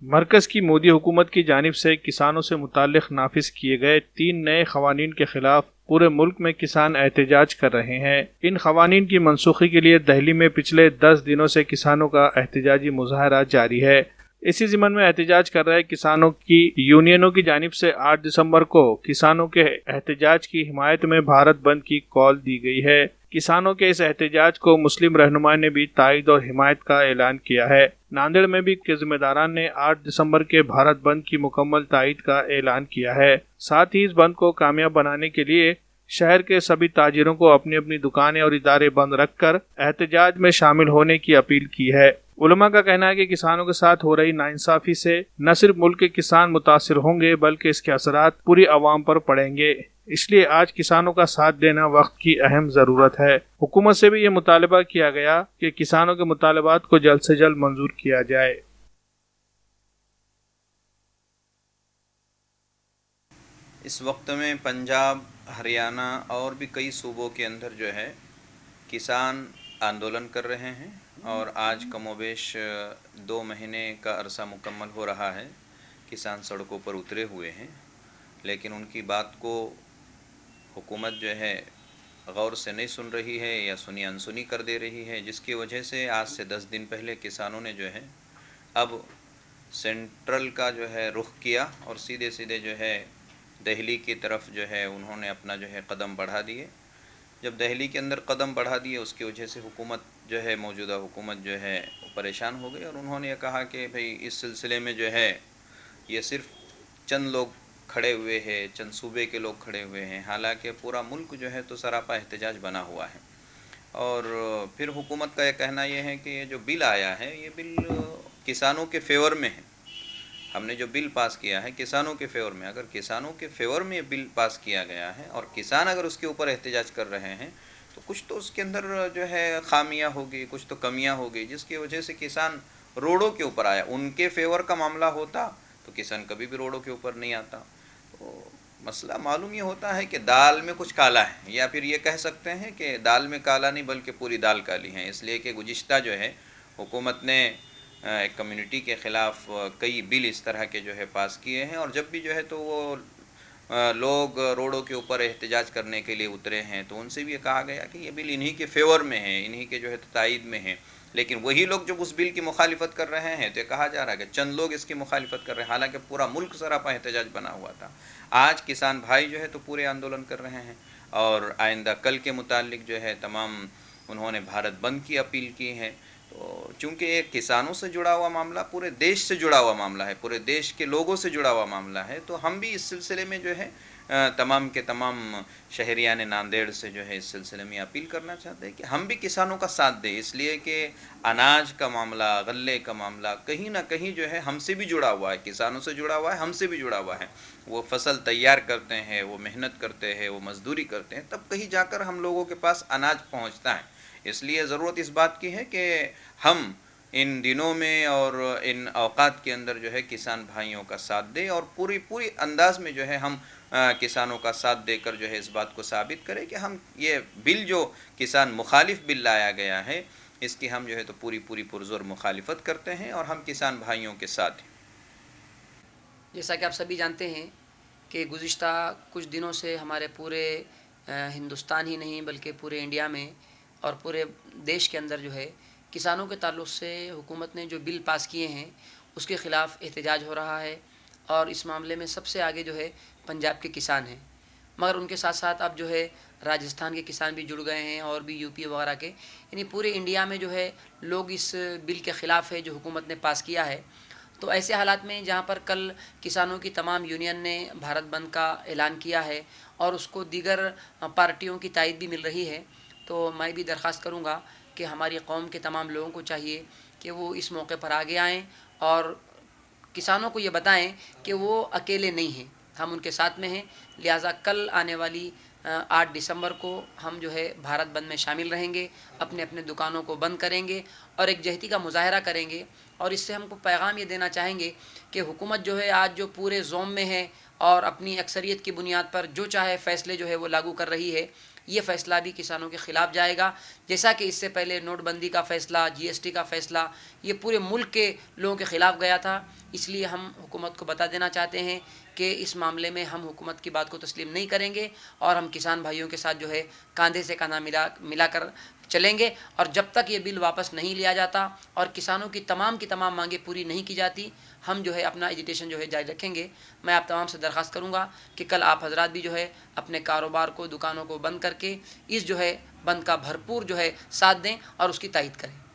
مرکز کی مودی حکومت کی جانب سے کسانوں سے متعلق نافذ کیے گئے 3 نئے قوانین کے خلاف پورے ملک میں کسان احتجاج کر رہے ہیں۔ ان قوانین کی منسوخی کے لیے دہلی میں پچھلے 10 دنوں سے کسانوں کا احتجاجی مظاہرہ جاری ہے۔ اسی ضمن میں احتجاج کر رہے کسانوں کی یونینوں کی جانب سے 8 دسمبر کو کسانوں کے احتجاج کی حمایت میں بھارت بند کی کال دی گئی ہے۔ کسانوں کے اس احتجاج کو مسلم رہنما نے بھی تائید اور حمایت کا اعلان کیا ہے۔ ناندیڑ میں بھی کے ذمہ داران نے 8 دسمبر کے بھارت بند کی مکمل تائید کا اعلان کیا ہے۔ ساتھ ہی اس بند کو کامیاب بنانے کے لیے شہر کے سبھی تاجروں کو اپنی اپنی دکانیں اور ادارے بند رکھ کر احتجاج میں شامل ہونے کی اپیل کی ہے۔ علماء کا کہنا ہے کہ کسانوں کے ساتھ ہو رہی ناانصافی سے نہ صرف ملک کے کسان متاثر ہوں گے بلکہ اس کے اثرات پوری عوام پر پڑیں گے۔ اس لیے آج کسانوں کا ساتھ دینا وقت کی اہم ضرورت ہے۔ حکومت سے بھی یہ مطالبہ کیا گیا کہ کسانوں کے مطالبات کو جلد سے جلد منظور کیا جائے۔ اس وقت میں پنجاب، ہریانہ اور بھی کئی صوبوں کے اندر جو ہے کسان آندولن کر رہے ہیں، اور آج کم و بیش 2 مہینے کا عرصہ مکمل ہو رہا ہے۔ کسان سڑکوں پر اترے ہوئے ہیں، لیکن ان کی بات کو حکومت جو ہے غور سے نہیں سن رہی ہے یا سنی انسنی کر دے رہی ہے، جس کی وجہ سے آج سے 10 دن پہلے کسانوں نے جو ہے اب سینٹرل کا جو ہے رخ کیا اور سیدھے سیدھے جو ہے دہلی کی طرف جو ہے انہوں نے اپنا جو ہے قدم بڑھا دیے۔ جب دہلی کے اندر قدم بڑھا دیے، اس کی وجہ سے حکومت جو ہے موجودہ حکومت جو ہے پریشان ہو گئی، اور انہوں نے یہ کہا کہ بھئی اس سلسلے میں جو ہے یہ صرف چند لوگ کھڑے ہوئے ہیں، چند صوبے کے لوگ کھڑے ہوئے ہیں، حالانکہ پورا ملک جو ہے تو سراپا احتجاج بنا ہوا ہے۔ اور پھر حکومت کا یہ کہنا یہ ہے کہ یہ جو بل آیا ہے یہ بل کسانوں کے فیور میں ہے۔ ہم نے جو بل پاس کیا ہے کسانوں کے فیور میں، اگر کسانوں کے فیور میں یہ بل پاس کیا گیا ہے اور کسان اگر اس کے اوپر احتجاج کر رہے ہیں تو کچھ تو اس کے اندر جو ہے خامیاں ہوگی، کچھ تو کمیاں ہوگی، جس کی وجہ سے کسان روڈوں کے اوپر آیا۔ ان کے فیور کا معاملہ ہوتا تو کسان کبھی بھی روڈوں کے اوپر نہیں آتا۔ تو مسئلہ معلوم یہ ہوتا ہے کہ دال میں کچھ کالا ہے، یا پھر یہ کہہ سکتے ہیں کہ دال میں کالا نہیں بلکہ پوری دال کالی ہے، اس لیے کہ گزشتہ جو ہے حکومت نے ایک کمیونٹی کے خلاف کئی بل اس طرح کے جو ہے پاس کیے ہیں، اور جب بھی جو ہے تو وہ لوگ روڈوں کے اوپر احتجاج کرنے کے لیے اترے ہیں تو ان سے بھی یہ کہا گیا کہ یہ بل انہی کے فیور میں ہے، انہی کے جو ہے تائید میں ہے۔ لیکن وہی لوگ جب اس بل کی مخالفت کر رہے ہیں تو یہ کہا جا رہا ہے کہ چند لوگ اس کی مخالفت کر رہے ہیں، حالانکہ پورا ملک سراپا احتجاج بنا ہوا تھا۔ آج کسان بھائی جو ہے تو پورے آندولن کر رہے ہیں، اور آئندہ کل کے متعلق جو ہے تمام انہوں نے بھارت بند کی اپیل کی ہے۔ تو چونکہ یہ کسانوں سے جڑا ہوا معاملہ پورے دیش سے جڑا ہوا معاملہ ہے، پورے دیش کے لوگوں سے جڑا ہوا معاملہ ہے، تو ہم بھی اس سلسلے میں جو ہے تمام کے تمام شہریان ناندیڑ سے جو ہے اس سلسلے میں اپیل کرنا چاہتے ہیں کہ ہم بھی کسانوں کا ساتھ دیں، اس لیے کہ اناج کا معاملہ، غلے کا معاملہ کہیں نہ کہیں جو ہے ہم سے بھی جڑا ہوا ہے، کسانوں سے جڑا ہوا ہے، ہم سے بھی جڑا ہوا ہے۔ وہ فصل تیار کرتے ہیں، وہ محنت کرتے ہیں، وہ مزدوری کرتے ہیں، تب کہیں جا کر ہم لوگوں کے پاس اناج پہنچتا ہے۔ اس لیے ضرورت اس بات کی ہے کہ ہم ان دنوں میں اور ان اوقات کے اندر جو ہے کسان بھائیوں کا ساتھ دیں، اور پوری انداز میں جو ہے ہم کسانوں کا ساتھ دے کر جو ہے اس بات کو ثابت کریں کہ ہم یہ بل جو کسان مخالف بل لایا گیا ہے اس کی ہم جو ہے تو پوری پرزور مخالفت کرتے ہیں، اور ہم کسان بھائیوں کے ساتھ ہیں۔ جیسا کہ آپ سبھی جانتے ہیں کہ گزشتہ کچھ دنوں سے ہمارے پورے ہندوستان ہی نہیں بلکہ پورے انڈیا میں اور پورے دیش کے اندر جو ہے کسانوں کے تعلق سے حکومت نے جو بل پاس کیے ہیں اس کے خلاف احتجاج ہو رہا ہے، اور اس معاملے میں سب سے آگے جو ہے پنجاب کے کسان ہیں، مگر ان کے ساتھ ساتھ اب جو ہے راجستھان کے کسان بھی جڑ گئے ہیں، اور بھی یو پی وغیرہ کے، یعنی پورے انڈیا میں جو ہے لوگ اس بل کے خلاف ہے جو حکومت نے پاس کیا ہے۔ تو ایسے حالات میں جہاں پر کل کسانوں کی تمام یونین نے بھارت بند کا اعلان کیا ہے اور اس کو دیگر پارٹیوں کی تائید بھی مل رہی ہے، تو میں بھی درخواست کروں گا کہ ہماری قوم کے تمام لوگوں کو چاہیے کہ وہ اس موقع پر آگے آئیں اور کسانوں کو یہ بتائیں کہ وہ اکیلے نہیں ہیں، ہم ان کے ساتھ میں ہیں۔ لہٰذا کل آنے والی 8 دسمبر کو ہم جو ہے بھارت بند میں شامل رہیں گے، اپنے اپنے دکانوں کو بند کریں گے اور ایک جہتی کا مظاہرہ کریں گے، اور اس سے ہم کو پیغام یہ دینا چاہیں گے کہ حکومت جو ہے آج جو پورے زوم میں ہے اور اپنی اکثریت کی بنیاد پر جو چاہے فیصلے جو ہے وہ لاگو کر رہی ہے، یہ فیصلہ بھی کسانوں کے خلاف جائے گا، جیسا کہ اس سے پہلے نوٹ بندی کا فیصلہ، جی ایس ٹی کا فیصلہ یہ پورے ملک کے لوگوں کے خلاف گیا تھا۔ اس لیے ہم حکومت کو بتا دینا چاہتے ہیں کہ اس معاملے میں ہم حکومت کی بات کو تسلیم نہیں کریں گے اور ہم کسان بھائیوں کے ساتھ جو ہے کاندھے سے کاندھا ملا کر چلیں گے، اور جب تک یہ بل واپس نہیں لیا جاتا اور کسانوں کی تمام مانگیں پوری نہیں کی جاتی، ہم جو ہے اپنا ایجیٹیشن جو ہے جاری رکھیں گے۔ میں آپ تمام سے درخواست کروں گا کہ کل آپ حضرات بھی جو ہے اپنے کاروبار کو، دکانوں کو بند کر کے اس جو ہے بند کا بھرپور جو ہے ساتھ دیں اور اس کی تائید کریں۔